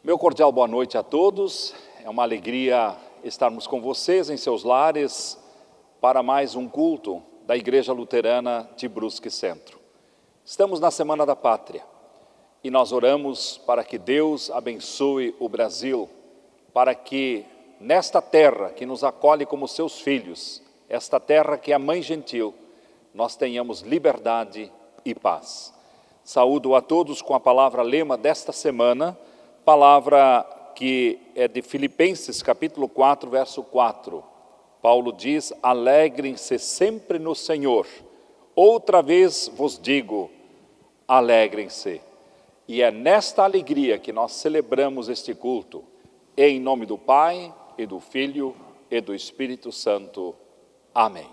Meu cordial boa noite a todos. É uma alegria estarmos com vocês em seus lares para mais um culto da Igreja Luterana de Brusque Centro. Estamos na Semana da Pátria e nós oramos para que Deus abençoe o Brasil, para que nesta terra que nos acolhe como seus filhos, esta terra que é a Mãe Gentil, nós tenhamos liberdade e paz. Saúdo a todos com a palavra lema desta semana, palavra que é de Filipenses capítulo 4, verso 4. Paulo diz: alegrem-se sempre no Senhor. Outra vez vos digo, alegrem-se. E é nesta alegria que nós celebramos este culto, em nome do Pai, e do Filho, e do Espírito Santo. Amém.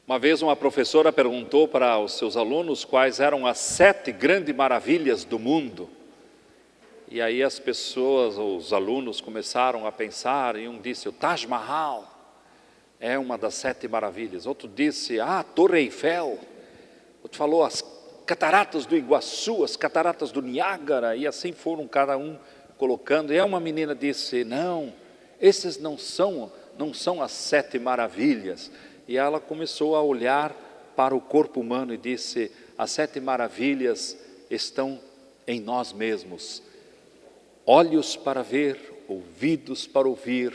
Uma vez uma professora perguntou para os seus alunos quais eram as 7 grandes maravilhas do mundo. E aí as pessoas, os alunos começaram a pensar, e um disse: o Taj Mahal é uma das 7 maravilhas. Outro disse: a Torre Eiffel. Outro falou as cataratas do Iguaçu, as cataratas do Niágara, e assim foram cada um colocando. E aí uma menina disse: não, esses não são as 7 maravilhas. E ela começou a olhar para o corpo humano e disse: as 7 maravilhas estão em nós mesmos. Olhos para ver, ouvidos para ouvir,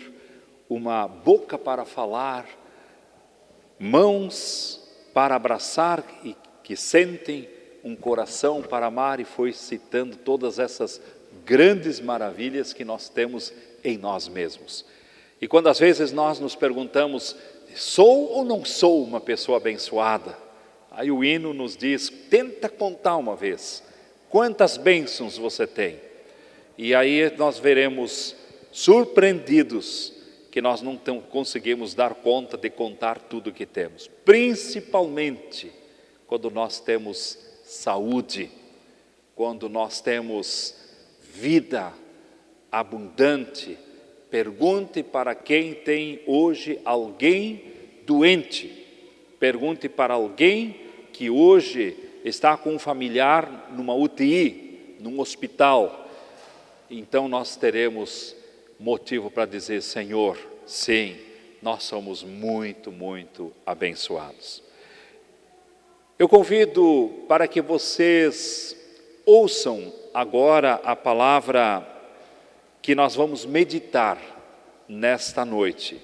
uma boca para falar, mãos para abraçar e que sentem, um coração para amar, e foi citando todas essas grandes maravilhas que nós temos em nós mesmos. E quando às vezes nós nos perguntamos: sou ou não sou uma pessoa abençoada? Aí o hino nos diz: tenta contar uma vez, quantas bênçãos você tem? E aí nós veremos surpreendidos que nós não conseguimos dar conta de contar tudo que temos. Principalmente quando nós temos saúde, quando nós temos vida abundante. Pergunte para quem tem hoje alguém doente. Pergunte para alguém que hoje está com um familiar numa UTI, num hospital. Então nós teremos motivo para dizer: Senhor, sim, nós somos muito, muito abençoados. Eu convido para que vocês ouçam agora a palavra que nós vamos meditar nesta noite.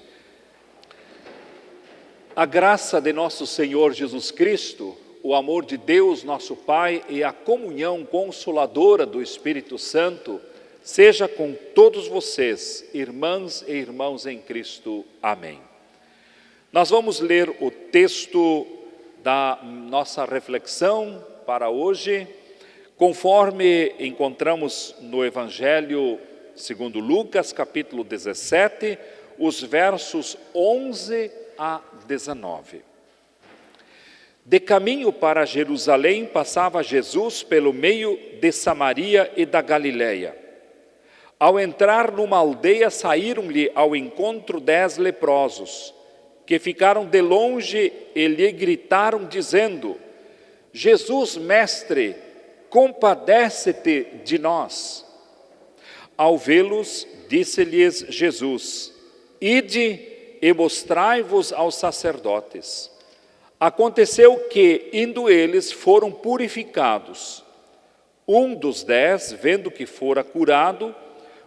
A graça de nosso Senhor Jesus Cristo, o amor de Deus, nosso Pai, e a comunhão consoladora do Espírito Santo, seja com todos vocês, irmãs e irmãos em Cristo. Amém. Nós vamos ler o texto da nossa reflexão para hoje, conforme encontramos no Evangelho segundo Lucas, capítulo 17, os versos 11 a 19. De caminho para Jerusalém, passava Jesus pelo meio de Samaria e da Galileia. Ao entrar numa aldeia, saíram-lhe ao encontro 10 leprosos, que ficaram de longe e lhe gritaram, dizendo: Jesus, mestre, compadece-te de nós. Ao vê-los, disse-lhes Jesus: Ide e mostrai-vos aos sacerdotes. Aconteceu que, indo eles, foram purificados. Um dos 10, vendo que fora curado,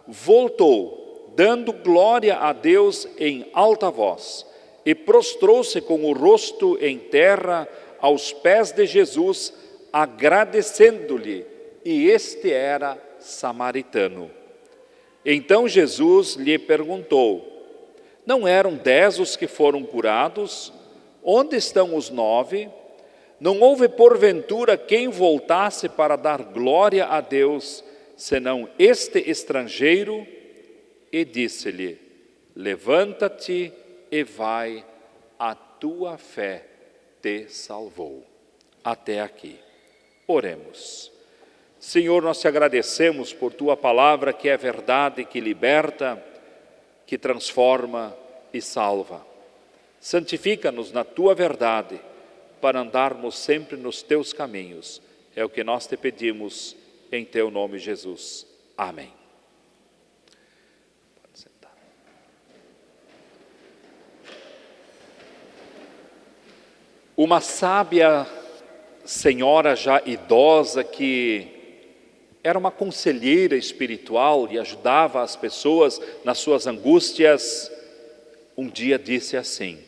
voltou, dando glória a Deus em alta voz, e prostrou-se com o rosto em terra aos pés de Jesus, agradecendo-lhe, e este era samaritano. Então Jesus lhe perguntou: não eram 10 os que foram curados? Onde estão os 9? Não houve porventura quem voltasse para dar glória a Deus, senão este estrangeiro? E disse-lhe: levanta-te e vai, a tua fé te salvou. Até aqui. Oremos. Senhor, nós te agradecemos por tua palavra, que é verdade, que liberta, que transforma e salva. Santifica-nos na tua verdade, para andarmos sempre nos teus caminhos. É o que nós te pedimos, em teu nome, Jesus. Amém. Pode sentar. Uma sábia senhora já idosa, que era uma conselheira espiritual e ajudava as pessoas nas suas angústias, um dia disse assim: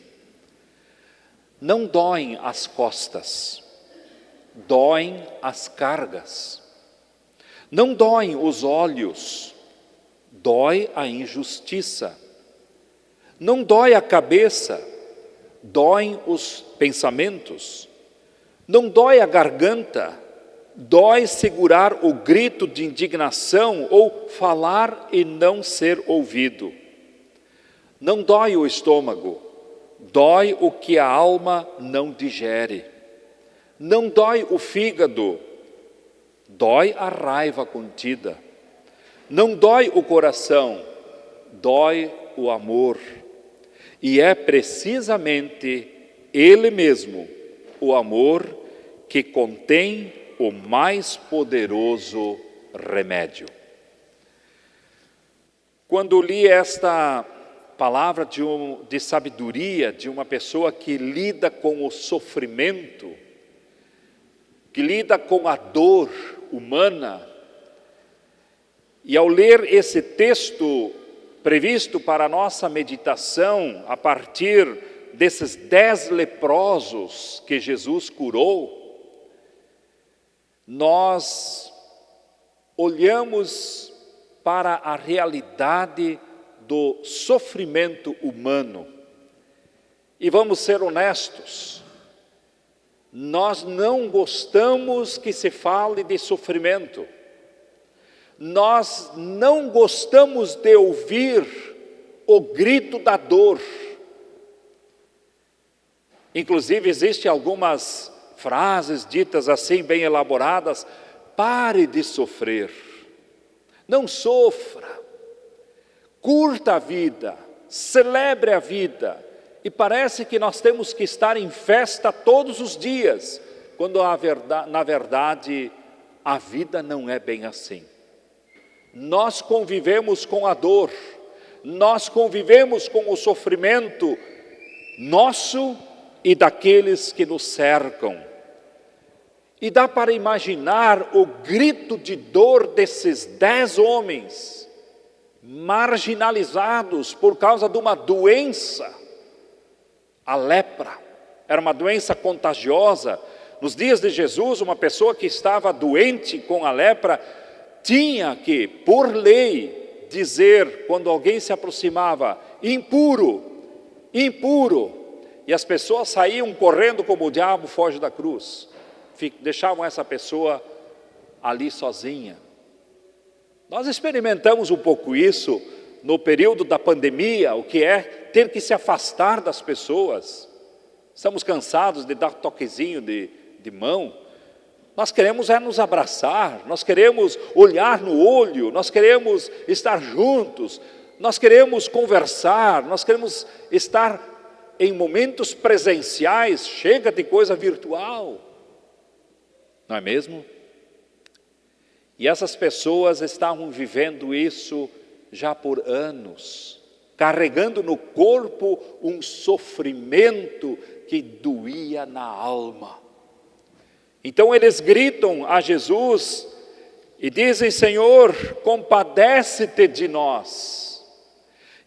não doem as costas, doem as cargas. Não doem os olhos, dói a injustiça. Não dói a cabeça, doem os pensamentos. Não dói a garganta, dói segurar o grito de indignação ou falar e não ser ouvido. Não dói o estômago, dói o que a alma não digere. Não dói o fígado, dói a raiva contida. Não dói o coração, dói o amor. E é precisamente ele mesmo, o amor, que contém o mais poderoso remédio. Quando li esta palavra de sabedoria de uma pessoa que lida com o sofrimento, que lida com a dor humana, e ao ler esse texto previsto para a nossa meditação, a partir desses 10 leprosos que Jesus curou, nós olhamos para a realidade do sofrimento humano. E vamos ser honestos, nós não gostamos que se fale de sofrimento. Nós não gostamos de ouvir o grito da dor. Inclusive, existem algumas frases ditas assim, bem elaboradas: pare de sofrer, não sofra, curta a vida, celebre a vida. E parece que nós temos que estar em festa todos os dias, quando na verdade a vida não é bem assim. Nós convivemos com a dor, nós convivemos com o sofrimento nosso e daqueles que nos cercam. E dá para imaginar o grito de dor desses 10 homens, marginalizados por causa de uma doença, a lepra. Era uma doença contagiosa. Nos dias de Jesus, uma pessoa que estava doente com a lepra, tinha que, por lei, dizer, quando alguém se aproximava, impuro, impuro. E as pessoas saíam correndo como o diabo foge da cruz. Deixavam essa pessoa ali sozinha. Nós experimentamos um pouco isso no período da pandemia, o que é ter que se afastar das pessoas. Estamos cansados de dar toquezinho de mão. Nós queremos nos abraçar, nós queremos olhar no olho, nós queremos estar juntos, nós queremos conversar, nós queremos estar em momentos presenciais, chega de coisa virtual. Não é mesmo? E essas pessoas estavam vivendo isso já por anos, carregando no corpo um sofrimento que doía na alma. Então eles gritam a Jesus e dizem: Senhor, compadece-te de nós.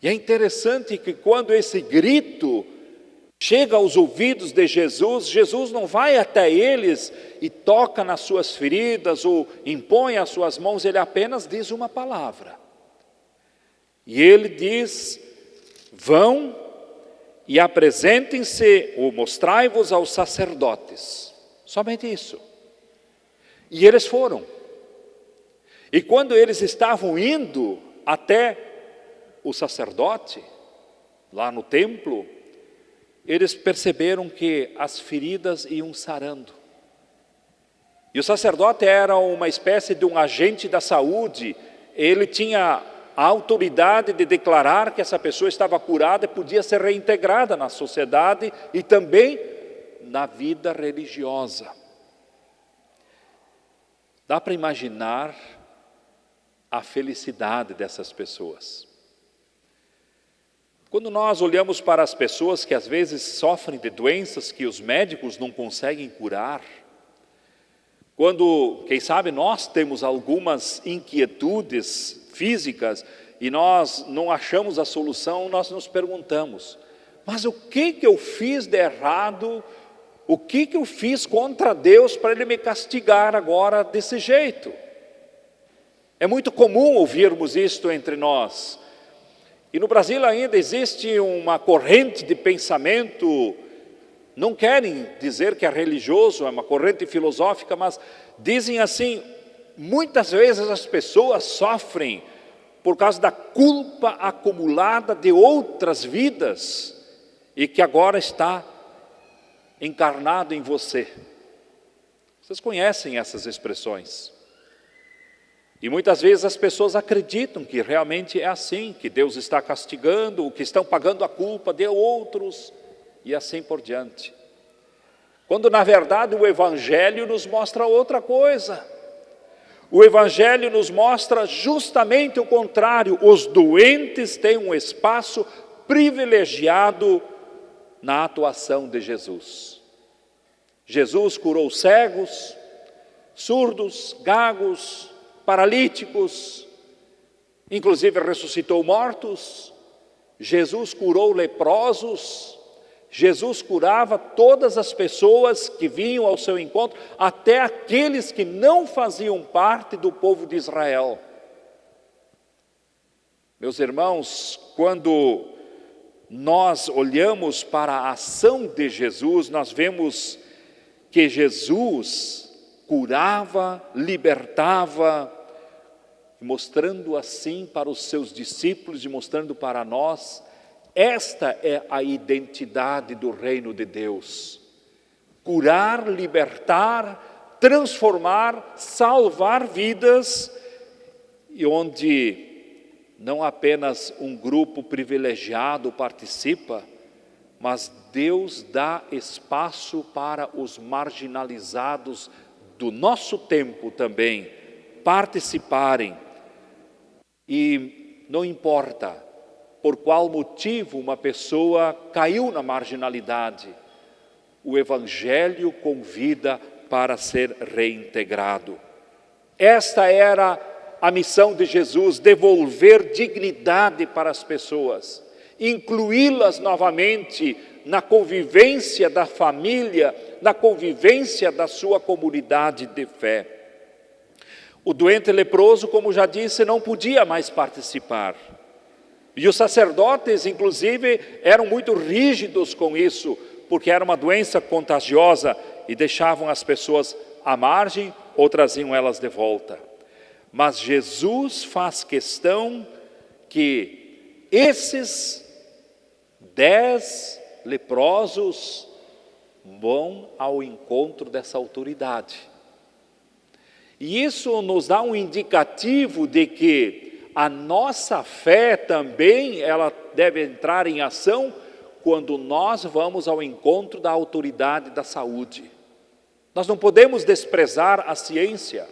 E é interessante que quando esse grito chega aos ouvidos de Jesus, Jesus não vai até eles e toca nas suas feridas ou impõe as suas mãos, ele apenas diz uma palavra. E ele diz: vão e apresentem-se ou mostrai-vos aos sacerdotes. Somente isso. E eles foram. E quando eles estavam indo até o sacerdote, lá no templo, eles perceberam que as feridas iam sarando. E o sacerdote era uma espécie de um agente da saúde. Ele tinha a autoridade de declarar que essa pessoa estava curada e podia ser reintegrada na sociedade e também na vida religiosa. Dá para imaginar a felicidade dessas pessoas. Quando nós olhamos para as pessoas que às vezes sofrem de doenças que os médicos não conseguem curar, quando, quem sabe, nós temos algumas inquietudes físicas e nós não achamos a solução, nós nos perguntamos: mas o que eu fiz de errado? O que eu fiz contra Deus para Ele me castigar agora desse jeito? É muito comum ouvirmos isto entre nós. E no Brasil ainda existe uma corrente de pensamento, não querem dizer que é religioso, é uma corrente filosófica, mas dizem assim: muitas vezes as pessoas sofrem por causa da culpa acumulada de outras vidas e que agora está encarnado em você. Vocês conhecem essas expressões. E muitas vezes as pessoas acreditam que realmente é assim, que Deus está castigando, que estão pagando a culpa de outros e assim por diante. Quando na verdade o Evangelho nos mostra outra coisa. O Evangelho nos mostra justamente o contrário. Os doentes têm um espaço privilegiado na atuação de Jesus. Jesus curou cegos, surdos, gagos, paralíticos, inclusive ressuscitou mortos. Jesus curou leprosos. Jesus curava todas as pessoas que vinham ao seu encontro, até aqueles que não faziam parte do povo de Israel. Meus irmãos, quando nós olhamos para a ação de Jesus, nós vemos que Jesus curava, libertava, mostrando assim para os seus discípulos e mostrando para nós, esta é a identidade do reino de Deus: curar, libertar, transformar, salvar vidas, e onde não apenas um grupo privilegiado participa, mas Deus dá espaço para os marginalizados do nosso tempo também participarem. E não importa por qual motivo uma pessoa caiu na marginalidade, o Evangelho convida para ser reintegrado. Esta era a missão de Jesus, devolver dignidade para as pessoas, incluí-las novamente na convivência da família, na convivência da sua comunidade de fé. O doente leproso, como já disse, não podia mais participar. E os sacerdotes, inclusive, eram muito rígidos com isso, porque era uma doença contagiosa e deixavam as pessoas à margem ou traziam elas de volta. Mas Jesus faz questão que esses 10 leprosos vão ao encontro dessa autoridade. E isso nos dá um indicativo de que a nossa fé também ela deve entrar em ação quando nós vamos ao encontro da autoridade da saúde. Nós não podemos desprezar a ciência,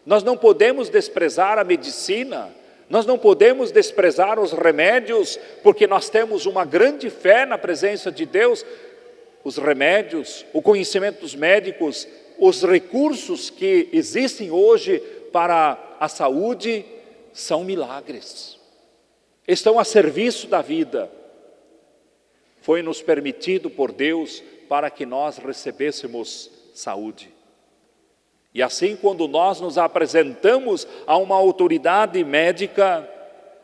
nós não podemos desprezar a medicina, nós não podemos desprezar os remédios, porque nós temos uma grande fé na presença de Deus. Os remédios, o conhecimento dos médicos, os recursos que existem hoje para a saúde são milagres, estão a serviço da vida. Foi nos permitido por Deus para que nós recebêssemos saúde. E assim, quando nós nos apresentamos a uma autoridade médica,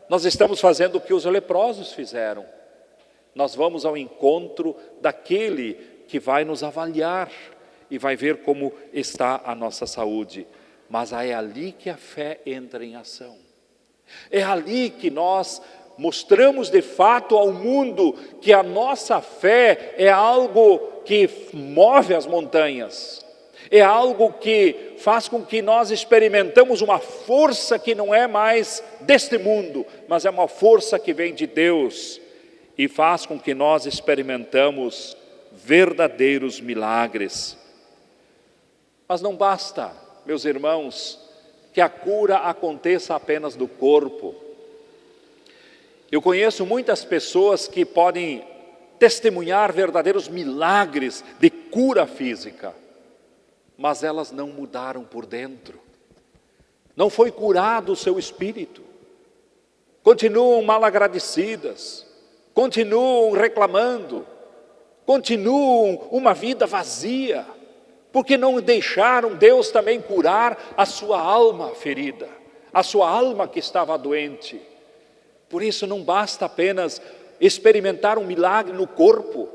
nós estamos fazendo o que os leprosos fizeram. Nós vamos ao encontro daquele que vai nos avaliar e vai ver como está a nossa saúde. Mas é ali que a fé entra em ação. É ali que nós mostramos de fato ao mundo que a nossa fé é algo que move as montanhas. É algo que faz com que nós experimentamos uma força que não é mais deste mundo, mas é uma força que vem de Deus e faz com que nós experimentamos verdadeiros milagres. Mas não basta, meus irmãos, que a cura aconteça apenas do corpo. Eu conheço muitas pessoas que podem testemunhar verdadeiros milagres de cura física, mas elas não mudaram por dentro. Não foi curado o seu espírito. Continuam mal agradecidas, continuam reclamando, continuam uma vida vazia, porque não deixaram Deus também curar a sua alma ferida, a sua alma que estava doente. Por isso não basta apenas experimentar um milagre no corpo.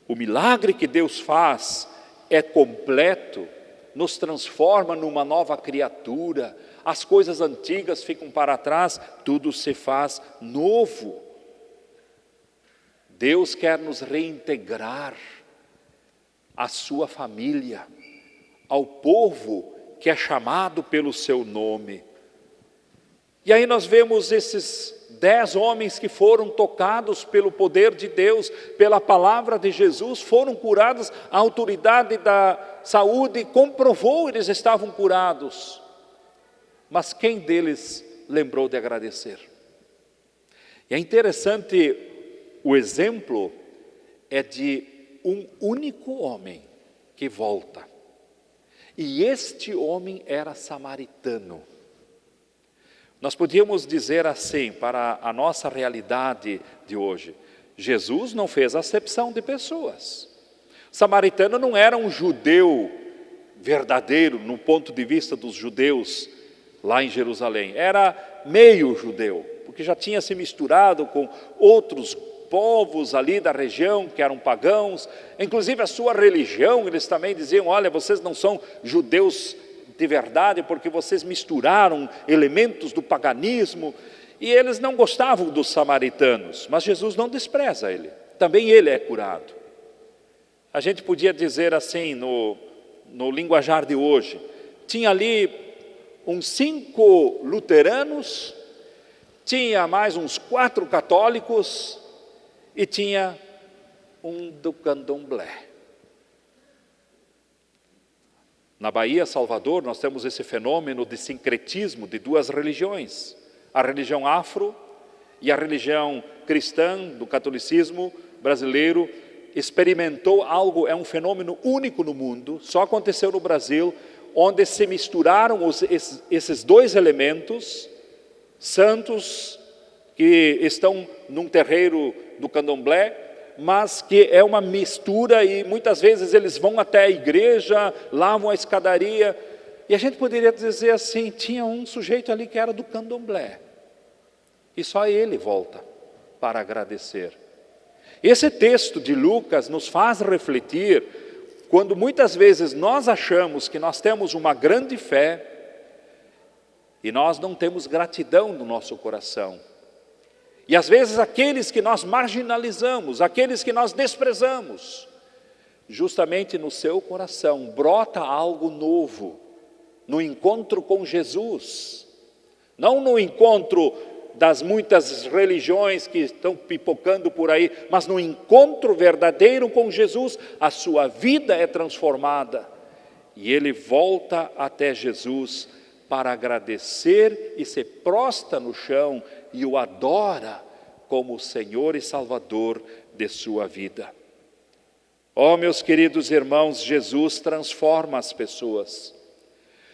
O milagre que Deus faz é completo, nos transforma numa nova criatura, as coisas antigas ficam para trás, tudo se faz novo. Deus quer nos reintegrar à sua família, ao povo que é chamado pelo seu nome. E aí nós vemos esses 10 homens que foram tocados pelo poder de Deus, pela palavra de Jesus, foram curados. A autoridade da saúde comprovou eles estavam curados. Mas quem deles lembrou de agradecer? E é interessante, o exemplo é de um único homem que volta. E este homem era samaritano. Nós podíamos dizer assim, para a nossa realidade de hoje, Jesus não fez acepção de pessoas. Samaritano não era um judeu verdadeiro, no ponto de vista dos judeus lá em Jerusalém. Era meio judeu, porque já tinha se misturado com outros povos ali da região que eram pagãos. Inclusive a sua religião, eles também diziam, olha, vocês não são judeus de verdade, porque vocês misturaram elementos do paganismo, e eles não gostavam dos samaritanos, mas Jesus não despreza ele, também ele é curado. A gente podia dizer assim, no linguajar de hoje, tinha ali uns 5 luteranos, tinha mais uns 4 católicos, e tinha um do candomblé. Na Bahia, Salvador, nós temos esse fenômeno de sincretismo de 2 religiões. A religião afro e a religião cristã do catolicismo brasileiro experimentou algo, é um fenômeno único no mundo, só aconteceu no Brasil, onde se misturaram esses dois elementos, santos que estão num terreiro do candomblé, mas que é uma mistura e muitas vezes eles vão até a igreja, lavam a escadaria, e a gente poderia dizer assim, tinha um sujeito ali que era do candomblé, e só ele volta para agradecer. Esse texto de Lucas nos faz refletir, quando muitas vezes nós achamos que nós temos uma grande fé, e nós não temos gratidão no nosso coração. E às vezes aqueles que nós marginalizamos, aqueles que nós desprezamos, justamente no seu coração brota algo novo, no encontro com Jesus, não no encontro das muitas religiões que estão pipocando por aí, mas no encontro verdadeiro com Jesus, a sua vida é transformada, e ele volta até Jesus para agradecer e se prostra no chão e o adora como Senhor e Salvador de sua vida. Oh, meus queridos irmãos, Jesus transforma as pessoas.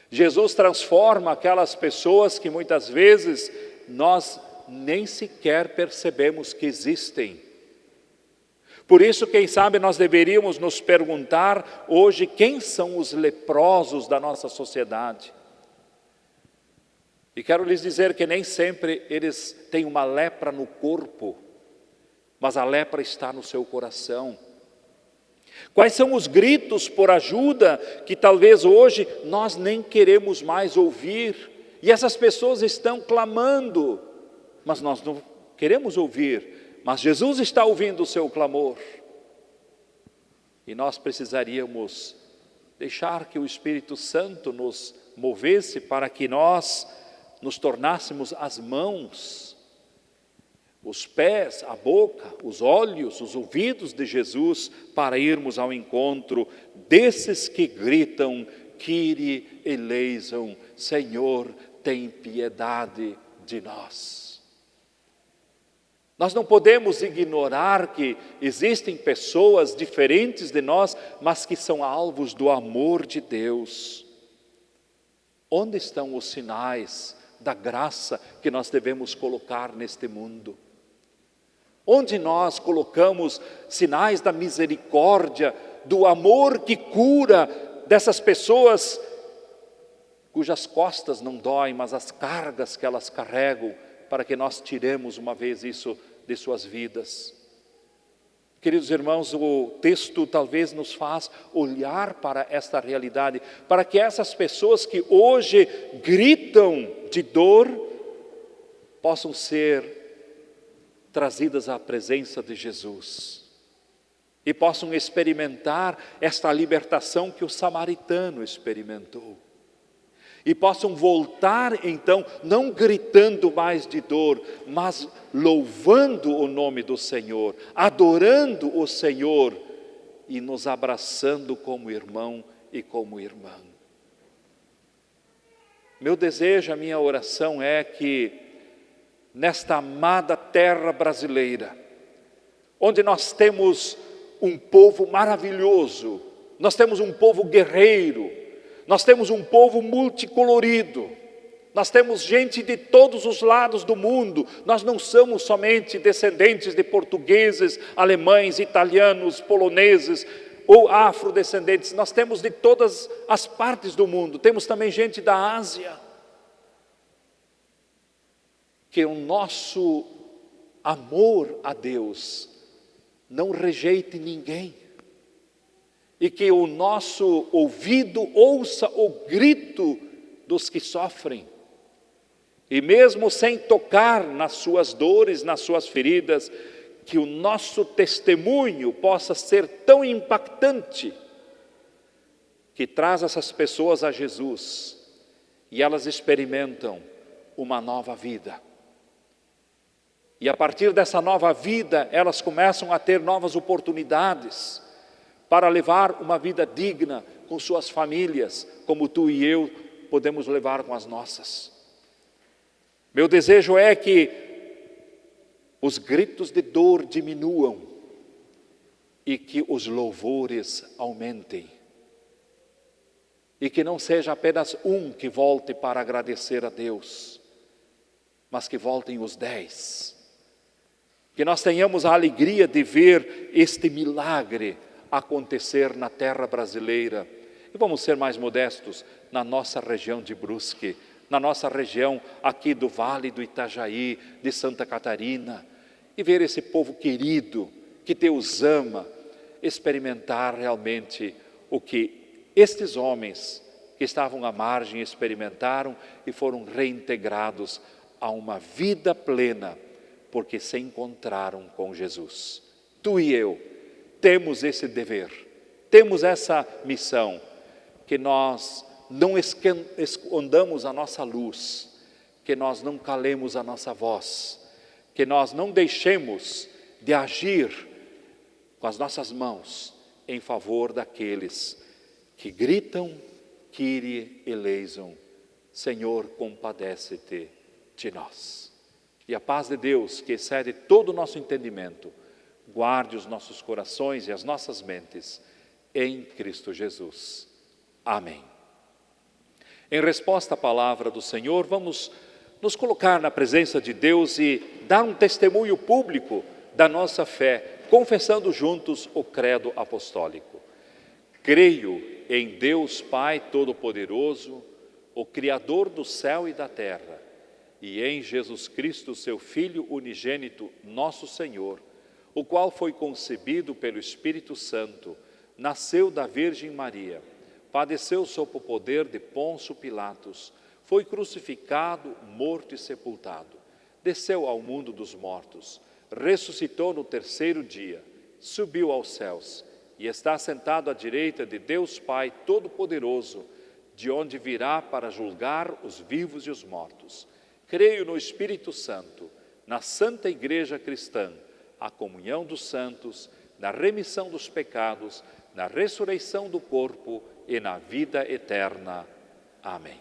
Jesus transforma aquelas pessoas que muitas vezes nós nem sequer percebemos que existem. Por isso, quem sabe, nós deveríamos nos perguntar hoje quem são os leprosos da nossa sociedade. E quero lhes dizer que nem sempre eles têm uma lepra no corpo, mas a lepra está no seu coração. Quais são os gritos por ajuda que talvez hoje nós nem queremos mais ouvir? E essas pessoas estão clamando, mas nós não queremos ouvir. Mas Jesus está ouvindo o seu clamor. E nós precisaríamos deixar que o Espírito Santo nos movesse para que nós nos tornássemos as mãos, os pés, a boca, os olhos, os ouvidos de Jesus, para irmos ao encontro desses que gritam, Kyrie eleison, Senhor, tem piedade de nós. Nós não podemos ignorar que existem pessoas diferentes de nós, mas que são alvos do amor de Deus. Onde estão os sinais da graça que nós devemos colocar neste mundo? Onde nós colocamos sinais da misericórdia, do amor que cura dessas pessoas cujas costas não doem, mas as cargas que elas carregam, para que nós tiremos uma vez isso de suas vidas? Queridos irmãos, o texto talvez nos faz olhar para esta realidade, para que essas pessoas que hoje gritam de dor, possam ser trazidas à presença de Jesus e possam experimentar esta libertação que o samaritano experimentou. E possam voltar então, não gritando mais de dor, mas louvando o nome do Senhor, adorando o Senhor e nos abraçando como irmão e como irmã. Meu desejo, a minha oração é que nesta amada terra brasileira, onde nós temos um povo maravilhoso, nós temos um povo guerreiro, nós temos um povo multicolorido, nós temos gente de todos os lados do mundo, nós não somos somente descendentes de portugueses, alemães, italianos, poloneses ou afrodescendentes, nós temos de todas as partes do mundo, temos também gente da Ásia. Que o nosso amor a Deus não rejeite ninguém, e que o nosso ouvido ouça o grito dos que sofrem, e mesmo sem tocar nas suas dores, nas suas feridas, que o nosso testemunho possa ser tão impactante, que traz essas pessoas a Jesus, e elas experimentam uma nova vida. E a partir dessa nova vida, elas começam a ter novas oportunidades para levar uma vida digna com suas famílias, como tu e eu podemos levar com as nossas. Meu desejo é que os gritos de dor diminuam e que os louvores aumentem. E que não seja apenas um que volte para agradecer a Deus, mas que voltem os 10. Que nós tenhamos a alegria de ver este milagre acontecer na terra brasileira. E vamos ser mais modestos, na nossa região de Brusque, na nossa região aqui do Vale do Itajaí, de Santa Catarina, e ver esse povo querido, que Deus ama, experimentar realmente o que estes homens que estavam à margem experimentaram e foram reintegrados a uma vida plena, porque se encontraram com Jesus. Tu e eu temos esse dever, temos essa missão, que nós não escondamos a nossa luz, que nós não calemos a nossa voz, que nós não deixemos de agir com as nossas mãos em favor daqueles que gritam, Kyrie eleison, Senhor, compadece-te de nós. E a paz de Deus, que excede todo o nosso entendimento, guarde os nossos corações e as nossas mentes em Cristo Jesus. Amém. Em resposta à palavra do Senhor, vamos nos colocar na presença de Deus e dar um testemunho público da nossa fé, confessando juntos o credo apostólico. Creio em Deus Pai Todo-Poderoso, o Criador do céu e da terra, e em Jesus Cristo, seu Filho unigênito, nosso Senhor, o qual foi concebido pelo Espírito Santo, nasceu da Virgem Maria, padeceu sob o poder de Pôncio Pilatos, foi crucificado, morto e sepultado, desceu ao mundo dos mortos, ressuscitou no terceiro dia, subiu aos céus e está sentado à direita de Deus Pai Todo-Poderoso, de onde virá para julgar os vivos e os mortos. Creio no Espírito Santo, na Santa Igreja Cristã, a comunhão dos santos, na remissão dos pecados, na ressurreição do corpo e na vida eterna. Amém.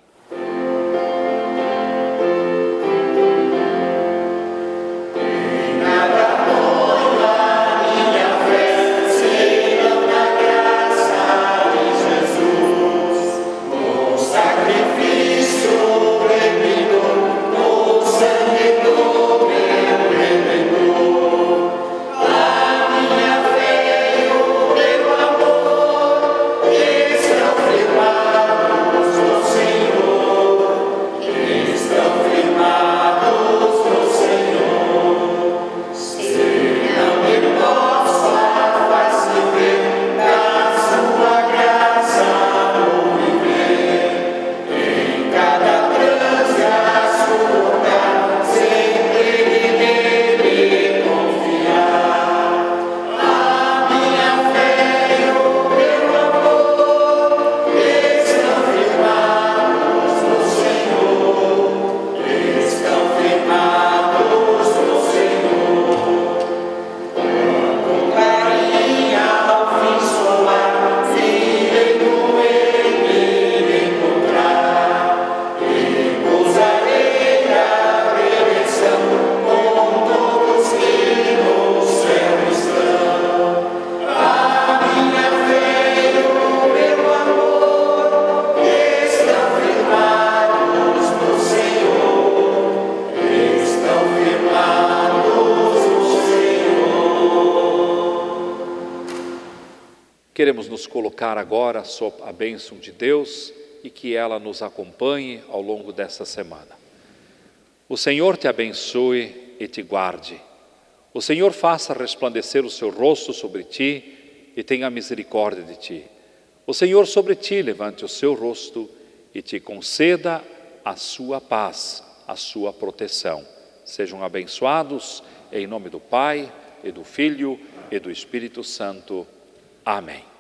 Queremos nos colocar agora sob a bênção de Deus e que ela nos acompanhe ao longo desta semana. O Senhor te abençoe e te guarde. O Senhor faça resplandecer o seu rosto sobre ti e tenha misericórdia de ti. O Senhor sobre ti levante o seu rosto e te conceda a sua paz, a sua proteção. Sejam abençoados em nome do Pai, e do Filho, e do Espírito Santo. Amém.